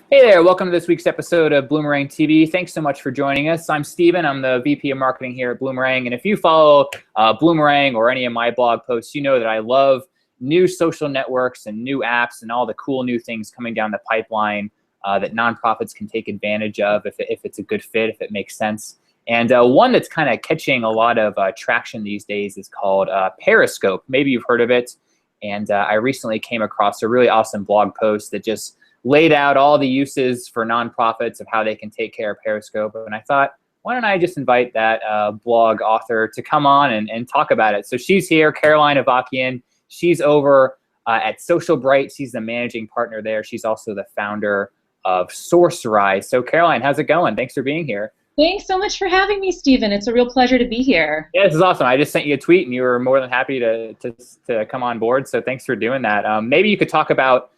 Hey there, welcome to this week's episode of Bloomerang TV. Thanks so much for joining us. I'm Steven, I'm the VP of Marketing here at Bloomerang, and if you follow Bloomerang or any of my blog posts, you know that I love new social networks and new apps and all the cool new things coming down the pipeline that nonprofits can take advantage of if it's a good fit, if it makes sense. And one that's kind of catching a lot of traction these days is called Periscope. Maybe you've heard of it, and I recently came across a really awesome blog post that just laid out all the uses for nonprofits of how they can take care of Periscope. And I thought, why don't I just invite that blog author to come on and talk about it. So she's here, Caroline Avakian. She's over at Socialbrite. She's the managing partner there. She's also the founder of SourceRise. So Caroline, how's it going? Thanks for being here. Thanks so much for having me, Steven. It's a real pleasure to be here. Yeah, this is awesome. I just sent you a tweet and you were more than happy to come on board. So thanks for doing that. Maybe you could talk about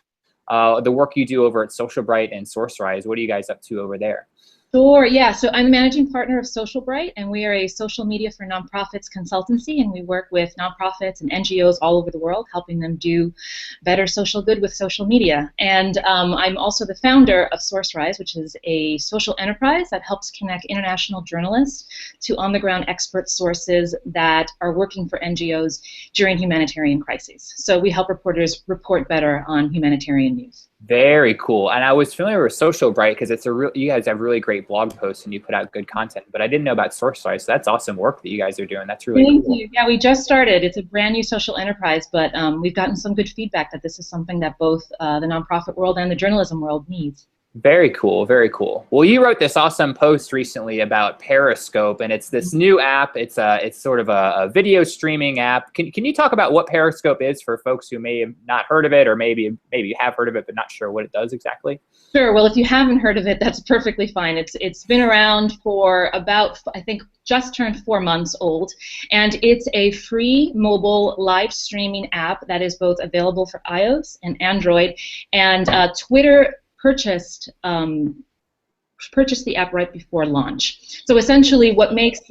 the work you do over at Socialbrite and SourceRise. What are you guys up to over there? Sure, yeah. So I'm the managing partner of Socialbrite, and we are a social media for nonprofits consultancy, and we work with nonprofits and NGOs all over the world, helping them do better social good with social media. And I'm also the founder of SourceRise, which is a social enterprise that helps connect international journalists to on-the-ground expert sources that are working for NGOs during humanitarian crises. So we help reporters report better on humanitarian news. Very cool. And I was familiar with Socialbrite because you guys have really great blog posts and you put out good content, but I didn't know about SourceRise. So that's awesome work that you guys are doing. That's really cool. Thank you. Yeah, we just started. It's a brand new social enterprise, but we've gotten some good feedback that this is something that both the nonprofit world and the journalism world needs. Very cool, very cool. Well, you wrote this awesome post recently about Periscope, and it's this new app. It's sort of a video streaming app. Can you talk about what Periscope is for folks who may have not heard of it, or maybe you have heard of it but not sure what it does exactly? Sure. Well, if you haven't heard of it, that's perfectly fine. It's been around for about, I think, just turned 4 months old, and it's a free mobile live streaming app that is both available for iOS and Android, and Twitter purchased the app right before launch. So essentially what makes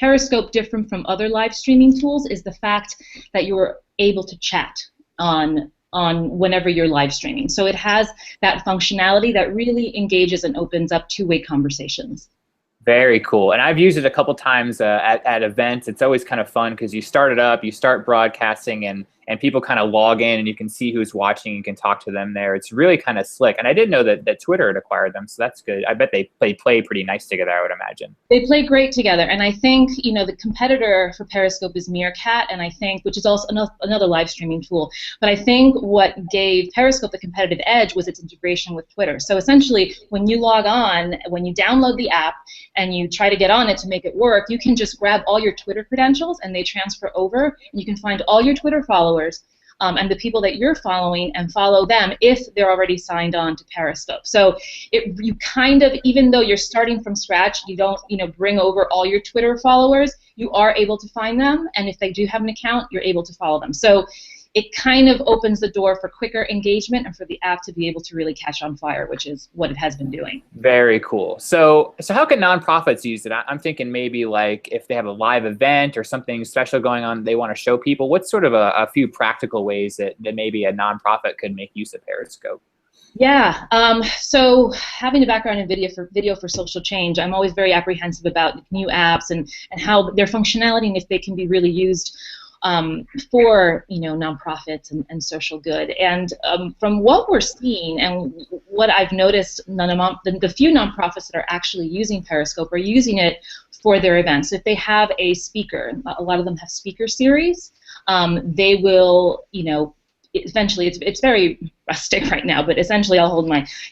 Periscope different from other live streaming tools is the fact that you're able to chat on whenever you're live streaming. So it has that functionality that really engages and opens up two-way conversations. Very cool. And I've used it a couple times at events. It's always kind of fun because you start it up, you start broadcasting, and people kind of log in and you can see who's watching. You can talk to them there. It's really kind of slick. And I didn't know that Twitter had acquired them, so that's good. I bet they play pretty nice together, I would imagine. They play great together. And I think, you know, the competitor for Periscope is Meerkat, and I think, which is also another live streaming tool. But I think what gave Periscope the competitive edge was its integration with Twitter. So essentially, when you log on, when you download the app and you try to get on it to make it work, you can just grab all your Twitter credentials and they transfer over, and you can find all your Twitter followers and the people that you're following and follow them if they're already signed on to Periscope. So you kind of, even though you're starting from scratch, you don't bring over all your Twitter followers, you are able to find them, and if they do have an account, you're able to follow them. So it kind of opens the door for quicker engagement and for the app to be able to really catch on fire, which is what it has been doing. Very cool. So how can nonprofits use it? I'm thinking maybe like if they have a live event or something special going on they want to show people, what's sort of a few practical ways that maybe a nonprofit could make use of Periscope? Yeah, so having a background in video for social change, I'm always very apprehensive about new apps and how their functionality and if they can be really used for nonprofits and social good. And from what we're seeing and what I've noticed, the few nonprofits that are actually using Periscope are using it for their events. If they have a speaker, a lot of them have speaker series, they will, eventually, it's very rustic right now, but essentially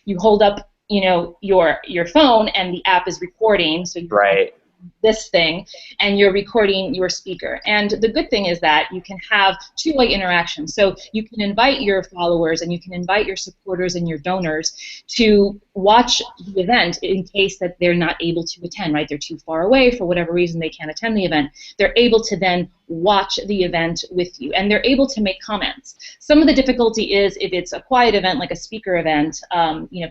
you hold up, your phone and the app is recording, so right. This thing, and you're recording your speaker. And the good thing is that you can have two-way interaction. So you can invite your followers and you can invite your supporters and your donors to watch the event in case that they're not able to attend, right? They're too far away for whatever reason they can't attend the event. They're able to then watch the event with you, and they're able to make comments. Some of the difficulty is if it's a quiet event like a speaker event,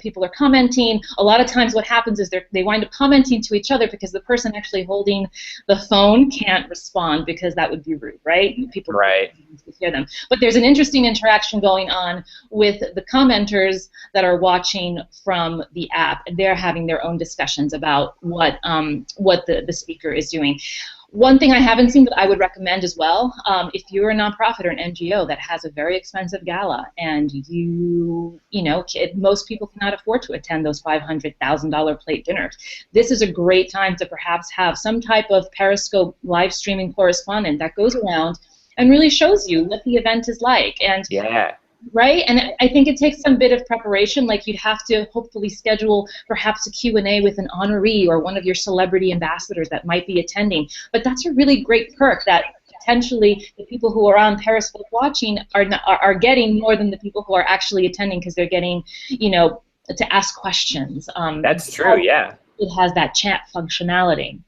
people are commenting. A lot of times what happens is they wind up commenting to each other because the person actually actually holding the phone can't respond because that would be rude, right? People Right. hear them. But there's an interesting interaction going on with the commenters that are watching from the app, and they're having their own discussions about what the speaker is doing. One thing I haven't seen that I would recommend as well, if you're a nonprofit or an NGO that has a very expensive gala and most people cannot afford to attend those $500,000 plate dinners, this is a great time to perhaps have some type of Periscope live streaming correspondent that goes around and really shows you what the event is like. And yeah. Right, and I think it takes some bit of preparation. Like you'd have to hopefully schedule perhaps a Q&A with an honoree or one of your celebrity ambassadors that might be attending. But that's a really great perk that potentially the people who are on Periscope watching are getting more than the people who are actually attending, because they're getting, to ask questions. That's true, yeah. It has that chat functionality.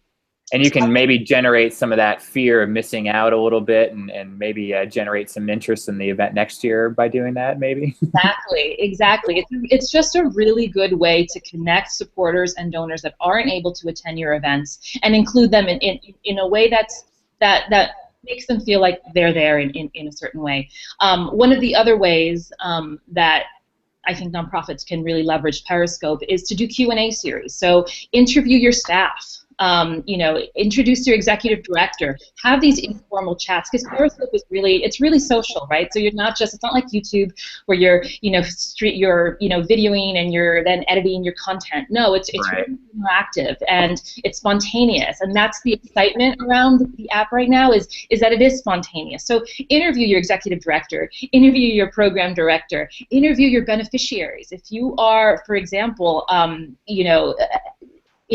And you can maybe generate some of that fear of missing out a little bit, and maybe generate some interest in the event next year by doing that, maybe. Exactly. It's just a really good way to connect supporters and donors that aren't able to attend your events and include them in a way that makes them feel like they're there in a certain way. One of the other ways that I think nonprofits can really leverage Periscope is to do Q&A series. So interview your staff. Introduce your executive director, have these informal chats, because Periscope is really social, right? So it's not like YouTube where you're videoing and you're then editing your content. No, it's right. really interactive and it's spontaneous, and that's the excitement around the app right now is that it is spontaneous. So interview your executive director, interview your program director, interview your beneficiaries. If you are, for example,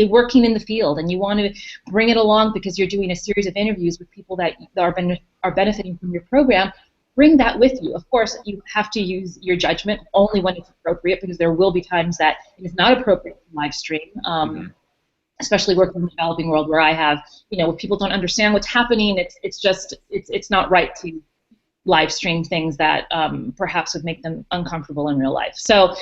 working in the field and you want to bring it along because you're doing a series of interviews with people that are benefiting from your program, bring that with you. Of course, you have to use your judgment only when it's appropriate, because there will be times that it is not appropriate to live stream, especially working in the developing world where I have, if people don't understand what's happening, it's not right to live stream things that perhaps would make them uncomfortable in real life. So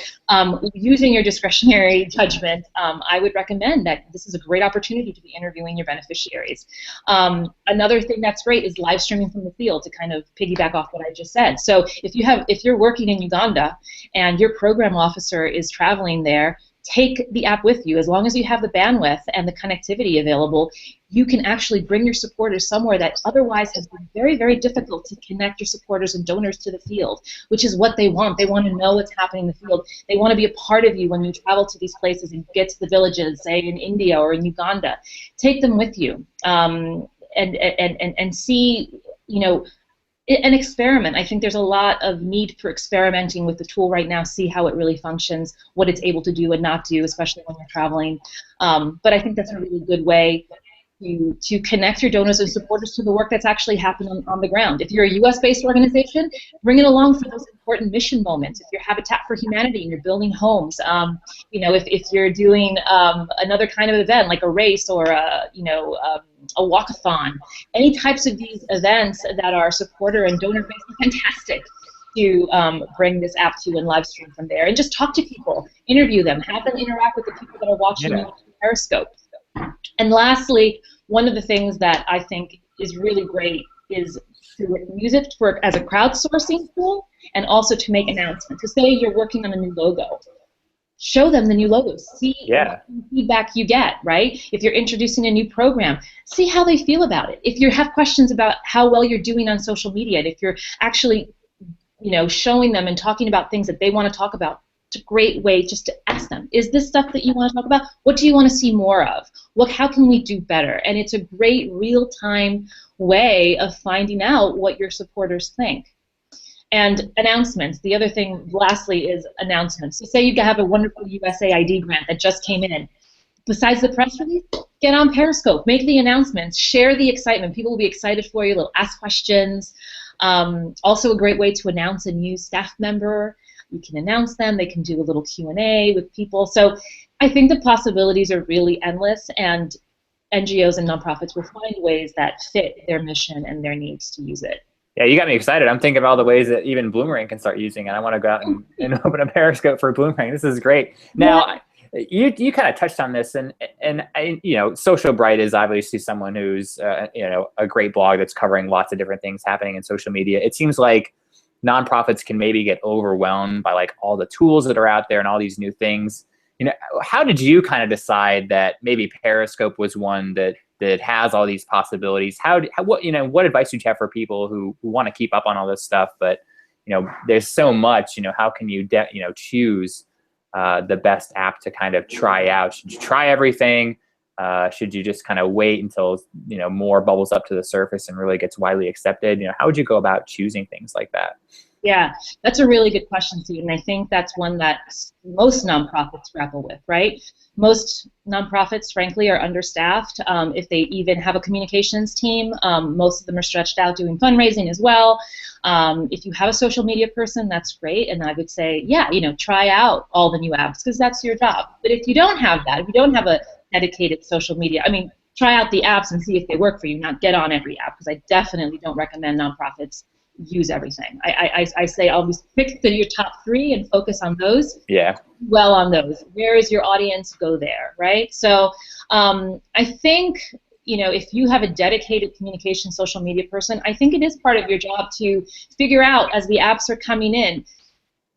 using your discretionary judgment, I would recommend that this is a great opportunity to be interviewing your beneficiaries. Another thing that's great is live streaming from the field, to kind of piggyback off what I just said. So if you're working in Uganda and your program officer is traveling there, take the app with you. As long as you have the bandwidth and the connectivity available, you can actually bring your supporters somewhere that otherwise has been very, very difficult to connect your supporters and donors to the field, which is what they want. They want to know what's happening in the field. They want to be a part of you when you travel to these places and get to the villages, say in India or in Uganda. Take them with you and see, an experiment. I think there's a lot of need for experimenting with the tool right now, see how it really functions, what it's able to do and not do, especially when you're traveling. But I think that's a really good way to connect your donors and supporters to the work that's actually happening on the ground. If you're a US-based organization, bring it along for those important mission moments. If you're Habitat for Humanity and you're building homes, if you're doing another kind of event like a race or a walkathon, any types of these events that are supporter and donor-based are fantastic to bring this app to and live stream from there. And just talk to people, interview them, have them interact with the people that are watching you on Periscope. And lastly, one of the things that I think is really great is to use it as a crowdsourcing tool, and also to make announcements. So say you're working on a new logo. Show them the new logo. See what feedback you get, right? If you're introducing a new program, see how they feel about it. If you have questions about how well you're doing on social media, and if you're actually showing them and talking about things that they want to talk about, it's a great way just to ask them, is this stuff that you want to talk about? What do you want to see more of? How can we do better? And it's a great real-time way of finding out what your supporters think. And announcements. The other thing, lastly, is announcements. So say you have a wonderful USAID grant that just came in. Besides the press release, get on Periscope, make the announcements, share the excitement. People will be excited for you. They'll ask questions. Also a great way to announce a new staff member. You can announce them. They can do a little Q&A with people. So I think the possibilities are really endless, and NGOs and nonprofits will find ways that fit their mission and their needs to use it. Yeah, you got me excited. I'm thinking of all the ways that even Bloomerang can start using it. I want to go out and open a Periscope for Bloomerang. This is great. Now, You kind of touched on this, and Socialbrite is obviously someone who's a great blog that's covering lots of different things happening in social media. It seems like nonprofits can maybe get overwhelmed by like all the tools that are out there and all these new things. How did you kind of decide that maybe Periscope was one that has all these possibilities? What advice would you have for people who want to keep up on all this stuff, but there's so much, how can you choose the best app to kind of try out? Should you try everything? Should you just kind of wait until more bubbles up to the surface and really gets widely accepted? How would you go about choosing things like that? Yeah, that's a really good question, Steve, and I think that's one that most nonprofits grapple with, right? Most nonprofits, frankly, are understaffed. If they even have a communications team, most of them are stretched out doing fundraising as well. If you have a social media person, that's great, and I would say, yeah, try out all the new apps because that's your job. But if you don't have that, if you don't have a dedicated social media, try out the apps and see if they work for you, not get on every app, because I definitely don't recommend nonprofits use everything. I say always pick your top 3 and focus on those. Yeah. Well on those. Where is your audience? Go there, right? So I think, if you have a dedicated communication social media person, I think it is part of your job to figure out as the apps are coming in,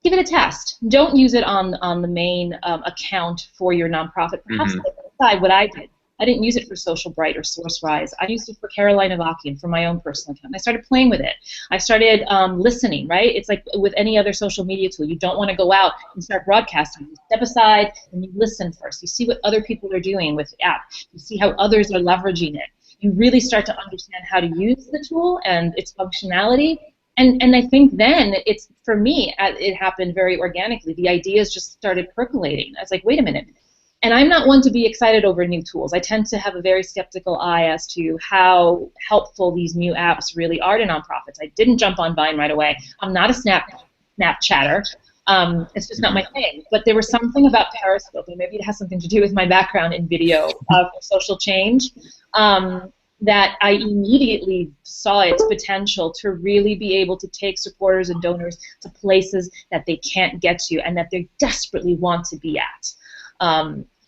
give it a test. Don't use it on the main account for your nonprofit. Perhaps decide what I did. I didn't use it for Socialbrite or SourceRise. I used it for Avakian for my own personal account. I started playing with it. I started listening, right? It's like with any other social media tool. You don't want to go out and start broadcasting. You step aside and you listen first. You see what other people are doing with the app. You see how others are leveraging it. You really start to understand how to use the tool and its functionality. And I think then for me, it happened very organically. The ideas just started percolating. I was like, wait a minute. And I'm not one to be excited over new tools. I tend to have a very skeptical eye as to how helpful these new apps really are to nonprofits. I didn't jump on Vine right away. I'm not a Snapchatter. It's just not my thing. But there was something about Periscope, and maybe it has something to do with my background in video of social change, that I immediately saw its potential to really be able to take supporters and donors to places that they can't get to and that they desperately want to be at.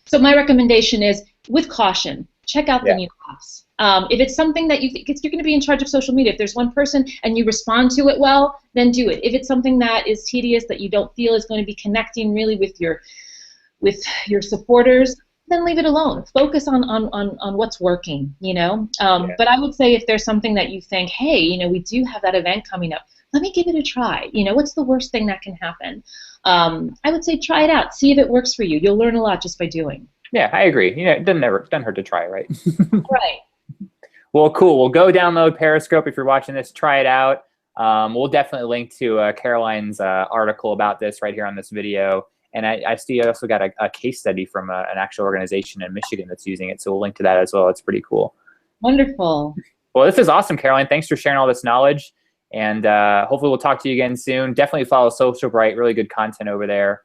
So my recommendation is, with caution, check out the new apps. If it's something that you think you're going to be in charge of social media, if there's one person and you respond to it well, then do it. If it's something that is tedious, that you don't feel is going to be connecting really with your supporters, then leave it alone. Focus on what's working, But I would say if there's something that you think, hey, we do have that event coming up, let me give it a try. What's the worst thing that can happen? I would say try it out. See if it works for you. You'll learn a lot just by doing. Yeah, I agree. It doesn't hurt to try, right? Right. Well, cool. Well, go download Periscope if you're watching this. Try it out. We'll definitely link to Caroline's article about this right here on this video. And I see you also got a case study from an actual organization in Michigan that's using it. So we'll link to that as well. It's pretty cool. Wonderful. Well, this is awesome, Caroline. Thanks for sharing all this knowledge. And hopefully we'll talk to you again soon. Definitely follow Socialbrite. Really good content over there.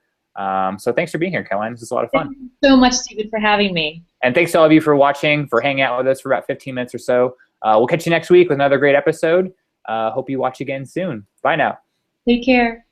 So thanks for being here, Caroline. This was a lot of fun. Thank you so much, Stephen, for having me. And thanks to all of you for watching, for hanging out with us for about 15 minutes or so. We'll catch you next week with another great episode. Hope you watch again soon. Bye now. Take care.